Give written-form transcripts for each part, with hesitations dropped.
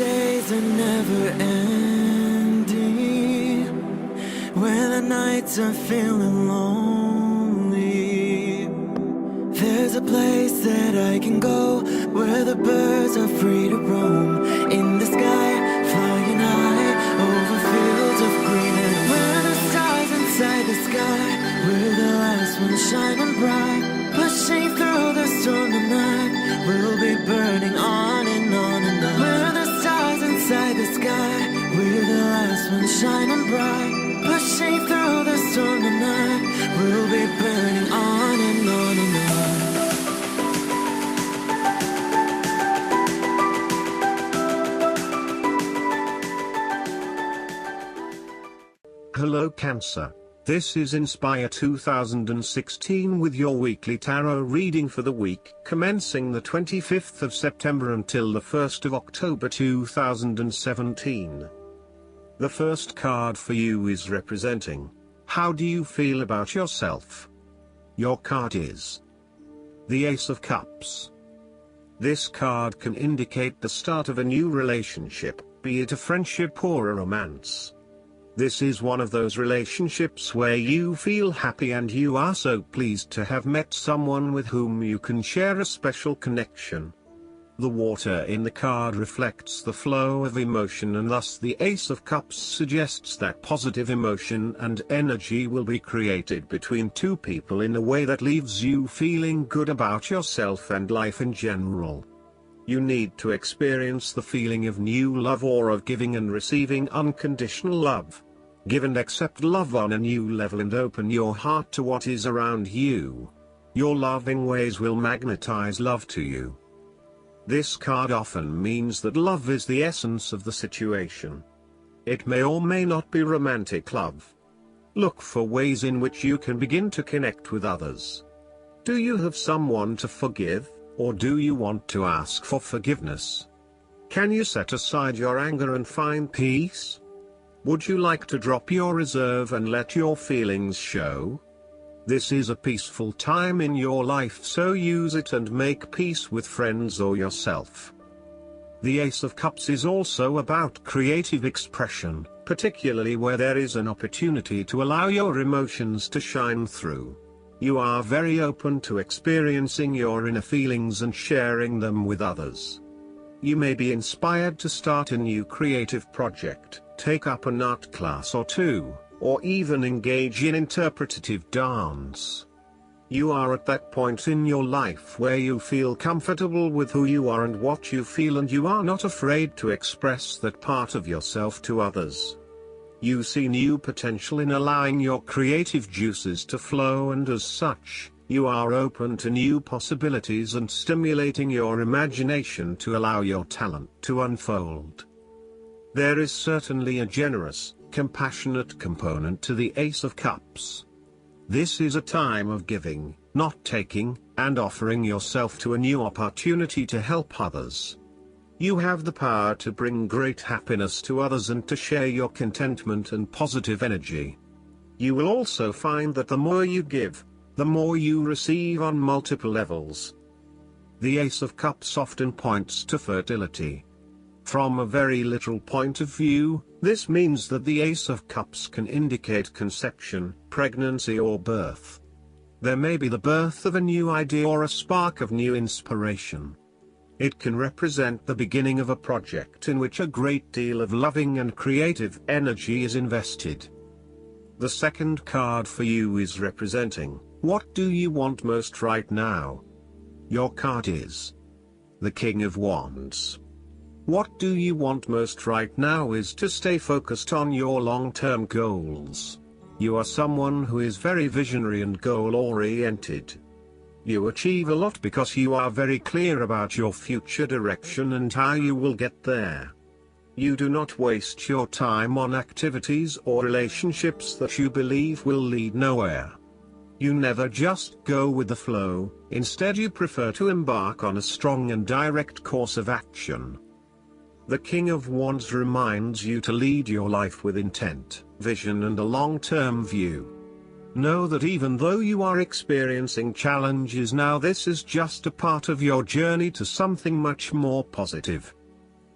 days are never ending, when the nights are feeling lonely. There's a place that I can go, where the birds are free to roam, in the sky, flying high, over fields of green. And where the stars inside the sky, where the last one's shining bright, pushing through the storm tonight, we'll be burning on and on and on. Where the stars inside the sky, we're the last ones shining bright, pushing through the storm tonight, we'll be burning on and on and on. Hello Cancer. This is Inspire 2016 with your weekly tarot reading for the week commencing the 25th of September until the 1st of October 2017. The first card for you is representing, how do you feel about yourself? Your card is the Ace of Cups. This card can indicate the start of a new relationship, be it a friendship or a romance. This is one of those relationships where you feel happy and you are so pleased to have met someone with whom you can share a special connection. The water in the card reflects the flow of emotion, and thus the Ace of Cups suggests that positive emotion and energy will be created between two people in a way that leaves you feeling good about yourself and life in general. You need to experience the feeling of new love or of giving and receiving unconditional love. Give and accept love on a new level and open your heart to what is around you. Your loving ways will magnetize love to you. This card often means that love is the essence of the situation. It may or may not be romantic love. Look for ways in which you can begin to connect with others. Do you have someone to forgive? Or do you want to ask for forgiveness? Can you set aside your anger and find peace? Would you like to drop your reserve and let your feelings show? This is a peaceful time in your life, so use it and make peace with friends or yourself. The Ace of Cups is also about creative expression, particularly where there is an opportunity to allow your emotions to shine through. You are very open to experiencing your inner feelings and sharing them with others. You may be inspired to start a new creative project, take up an art class or two, or even engage in interpretative dance. You are at that point in your life where you feel comfortable with who you are and what you feel, and you are not afraid to express that part of yourself to others. You see new potential in allowing your creative juices to flow, and as such, you are open to new possibilities and stimulating your imagination to allow your talent to unfold. There is certainly a generous, compassionate component to the Ace of Cups. This is a time of giving, not taking, and offering yourself to a new opportunity to help others. You have the power to bring great happiness to others and to share your contentment and positive energy. You will also find that the more you give, the more you receive on multiple levels. The Ace of Cups often points to fertility. From a very literal point of view, this means that the Ace of Cups can indicate conception, pregnancy or birth. There may be the birth of a new idea or a spark of new inspiration. It can represent the beginning of a project in which a great deal of loving and creative energy is invested. The second card for you is representing, what do you want most right now? Your card is the King of Wands. What do you want most right now is to stay focused on your long-term goals. You are someone who is very visionary and goal-oriented. You achieve a lot because you are very clear about your future direction and how you will get there. You do not waste your time on activities or relationships that you believe will lead nowhere. You never just go with the flow, instead you prefer to embark on a strong and direct course of action. The King of Wands reminds you to lead your life with intent, vision and a long-term view. Know that even though you are experiencing challenges now, this is just a part of your journey to something much more positive.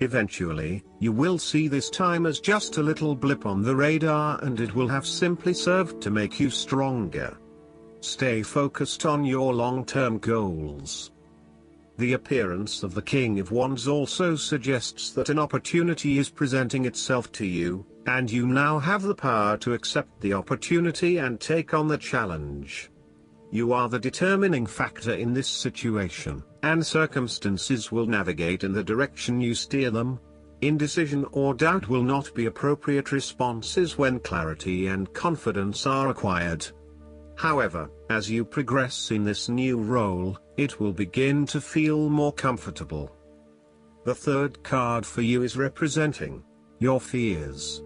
Eventually, you will see this time as just a little blip on the radar, and it will have simply served to make you stronger. Stay focused on your long-term goals. The appearance of the King of Wands also suggests that an opportunity is presenting itself to you, and you now have the power to accept the opportunity and take on the challenge. You are the determining factor in this situation, and circumstances will navigate in the direction you steer them. Indecision or doubt will not be appropriate responses when clarity and confidence are acquired. However, as you progress in this new role, it will begin to feel more comfortable. The third card for you is representing your fears.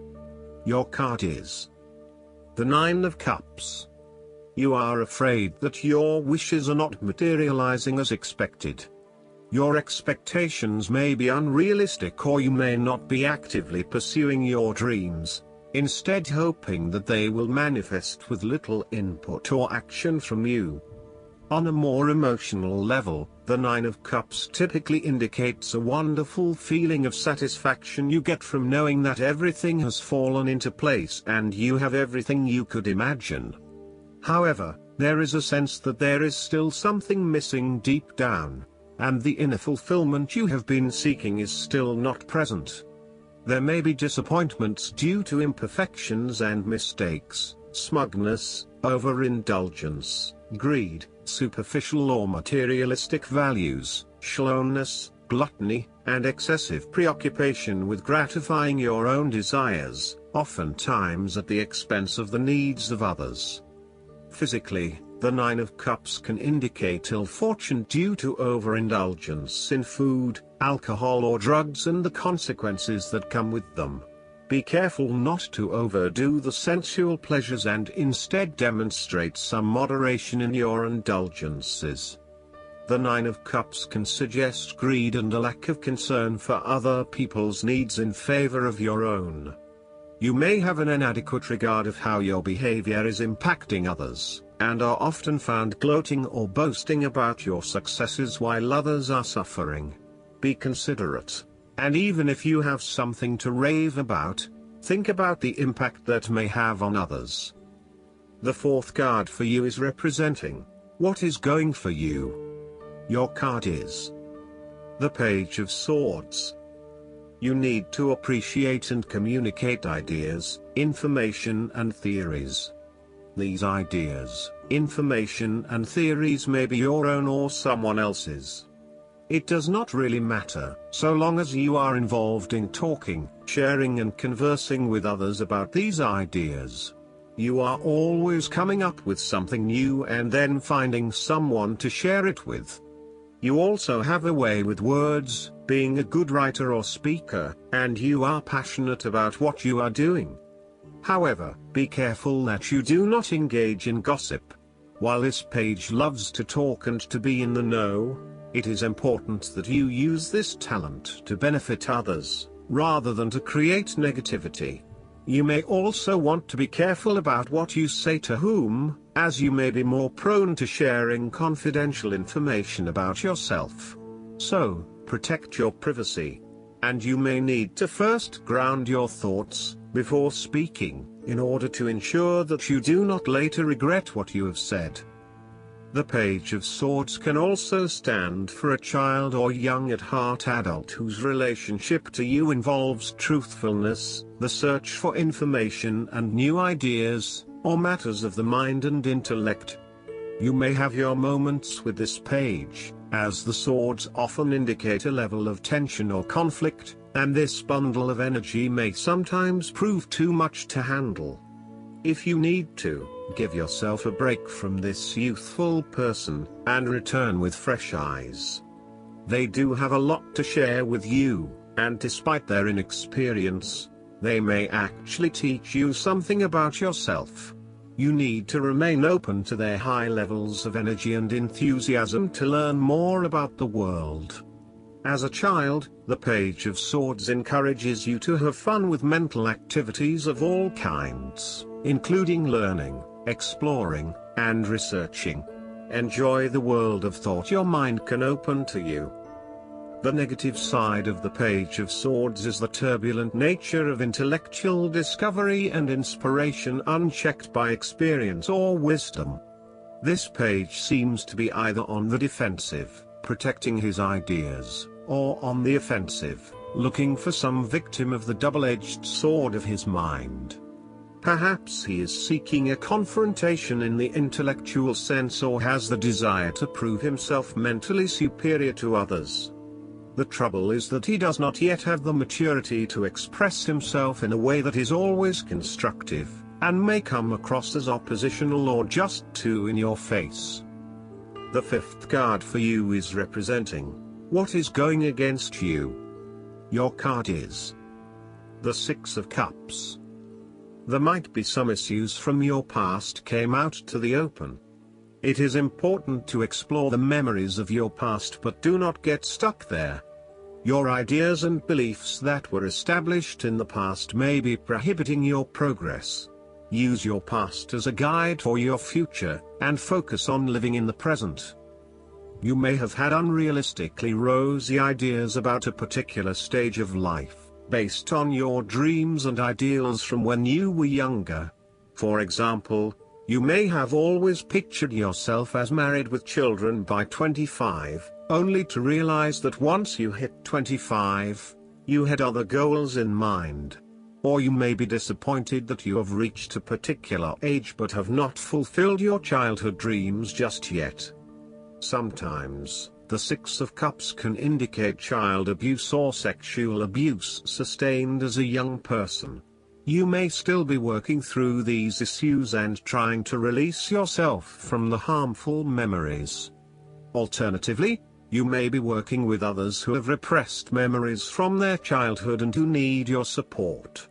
Your card is the Nine of Cups. You are afraid that your wishes are not materializing as expected. Your expectations may be unrealistic, or you may not be actively pursuing your dreams, instead hoping that they will manifest with little input or action from you. On a more emotional level, the Nine of Cups typically indicates a wonderful feeling of satisfaction you get from knowing that everything has fallen into place and you have everything you could imagine. However, there is a sense that there is still something missing deep down, and the inner fulfillment you have been seeking is still not present. There may be disappointments due to imperfections and mistakes, smugness, overindulgence, greed, superficial or materialistic values, shallowness, gluttony, and excessive preoccupation with gratifying your own desires, oftentimes at the expense of the needs of others. Physically, the Nine of Cups can indicate ill fortune due to overindulgence in food, alcohol or drugs and the consequences that come with them. Be careful not to overdo the sensual pleasures and instead demonstrate some moderation in your indulgences. The Nine of Cups can suggest greed and a lack of concern for other people's needs in favor of your own. You may have an inadequate regard of how your behavior is impacting others, and are often found gloating or boasting about your successes while others are suffering. Be considerate, and even if you have something to rave about, think about the impact that may have on others. The fourth card for you is representing what is going for you. Your card is the Page of Swords. You need to appreciate and communicate ideas, information and theories. These ideas, information and theories may be your own or someone else's. It does not really matter, so long as you are involved in talking, sharing and conversing with others about these ideas. You are always coming up with something new and then finding someone to share it with. You also have a way with words, being a good writer or speaker, and you are passionate about what you are doing. However, be careful that you do not engage in gossip. While this page loves to talk and to be in the know, it is important that you use this talent to benefit others, rather than to create negativity. You may also want to be careful about what you say to whom, as you may be more prone to sharing confidential information about yourself. So, protect your privacy. And you may need to first ground your thoughts, before speaking, in order to ensure that you do not later regret what you have said. The Page of Swords can also stand for a child or young at heart adult whose relationship to you involves truthfulness, the search for information and new ideas, or matters of the mind and intellect. You may have your moments with this page, as the swords often indicate a level of tension or conflict, and this bundle of energy may sometimes prove too much to handle. If you need to, give yourself a break from this youthful person, and return with fresh eyes. They do have a lot to share with you, and despite their inexperience, they may actually teach you something about yourself. You need to remain open to their high levels of energy and enthusiasm to learn more about the world. As a child, the Page of Swords encourages you to have fun with mental activities of all kinds, including learning, exploring, and researching. Enjoy the world of thought your mind can open to you. The negative side of the Page of Swords is the turbulent nature of intellectual discovery and inspiration unchecked by experience or wisdom. This page seems to be either on the defensive, protecting his ideas, or on the offensive, looking for some victim of the double-edged sword of his mind. Perhaps he is seeking a confrontation in the intellectual sense or has the desire to prove himself mentally superior to others. The trouble is that he does not yet have the maturity to express himself in a way that is always constructive, and may come across as oppositional or just too in your face. The fifth card for you is representing what is going against you. Your card is the Six of Cups. There might be some issues from your past came out to the open. It is important to explore the memories of your past, but do not get stuck there. Your ideas and beliefs that were established in the past may be prohibiting your progress. Use your past as a guide for your future, and focus on living in the present. You may have had unrealistically rosy ideas about a particular stage of life, based on your dreams and ideals from when you were younger. For example, you may have always pictured yourself as married with children by 25, only to realize that once you hit 25, you had other goals in mind. Or you may be disappointed that you have reached a particular age but have not fulfilled your childhood dreams just yet. Sometimes, the Six of Cups can indicate child abuse or sexual abuse sustained as a young person. You may still be working through these issues and trying to release yourself from the harmful memories. Alternatively, you may be working with others who have repressed memories from their childhood and who need your support.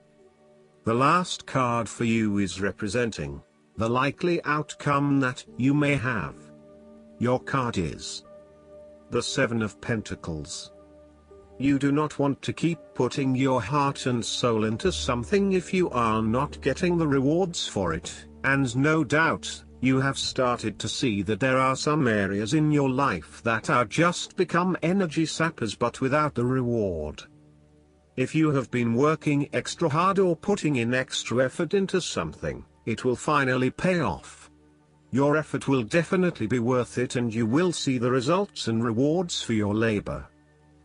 The last card for you is representing the likely outcome that you may have. Your card is the Seven of Pentacles. You do not want to keep putting your heart and soul into something if you are not getting the rewards for it, and no doubt, you have started to see that there are some areas in your life that are just become energy sappers but without the reward. If you have been working extra hard or putting in extra effort into something, it will finally pay off. Your effort will definitely be worth it and you will see the results and rewards for your labor.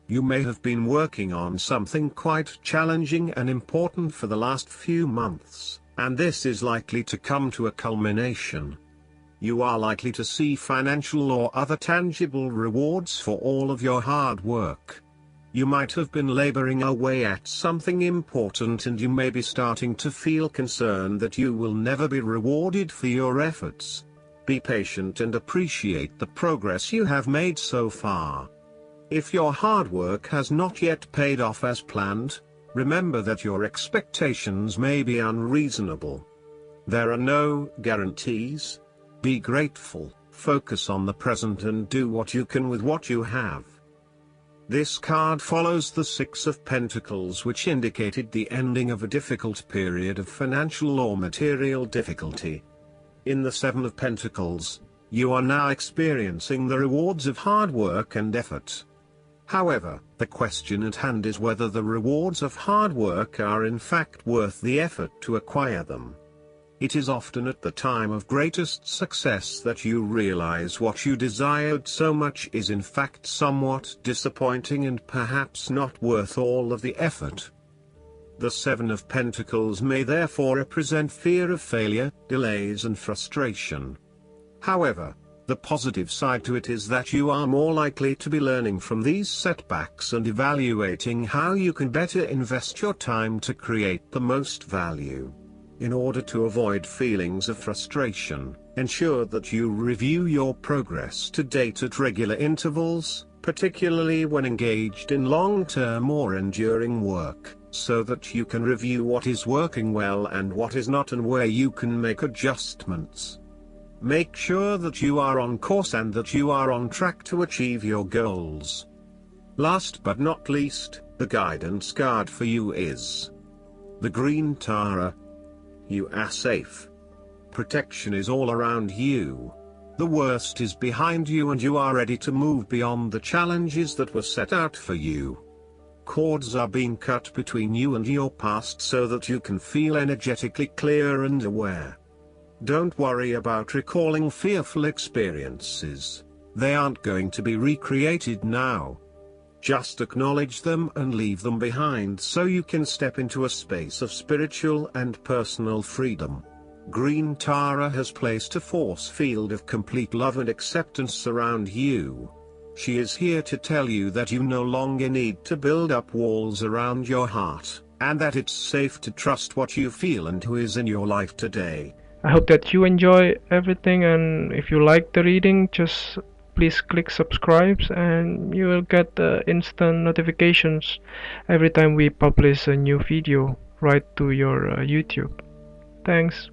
You may have been working on something quite challenging and important for the last few months, and this is likely to come to a culmination. You are likely to see financial or other tangible rewards for all of your hard work. You might have been laboring away at something important and you may be starting to feel concerned that you will never be rewarded for your efforts. Be patient and appreciate the progress you have made so far. If your hard work has not yet paid off as planned, remember that your expectations may be unreasonable. There are no guarantees. Be grateful, focus on the present and do what you can with what you have. This card follows the Six of Pentacles, which indicated the ending of a difficult period of financial or material difficulty. In the Seven of Pentacles, you are now experiencing the rewards of hard work and effort. However, the question at hand is whether the rewards of hard work are in fact worth the effort to acquire them. It is often at the time of greatest success that you realize what you desired so much is in fact somewhat disappointing and perhaps not worth all of the effort. The Seven of Pentacles may therefore represent fear of failure, delays and frustration. However, the positive side to it is that you are more likely to be learning from these setbacks and evaluating how you can better invest your time to create the most value. In order to avoid feelings of frustration, ensure that you review your progress to date at regular intervals, particularly when engaged in long-term or enduring work, so that you can review what is working well and what is not and where you can make adjustments. Make sure that you are on course and that you are on track to achieve your goals. Last but not least, the guidance card for you is the Green Tara. You are safe. Protection is all around you. The worst is behind you and you are ready to move beyond the challenges that were set out for you. Cords are being cut between you and your past so that you can feel energetically clear and aware. Don't worry about recalling fearful experiences. They aren't going to be recreated now. Just acknowledge them and leave them behind so you can step into a space of spiritual and personal freedom. Green Tara has placed a force field of complete love and acceptance around you. She is here to tell you that you no longer need to build up walls around your heart, and that it's safe to trust what you feel and who is in your life today. I hope that you enjoy everything, and if you like the reading, just please click subscribe and you will get instant notifications every time we publish a new video right to your YouTube. Thanks.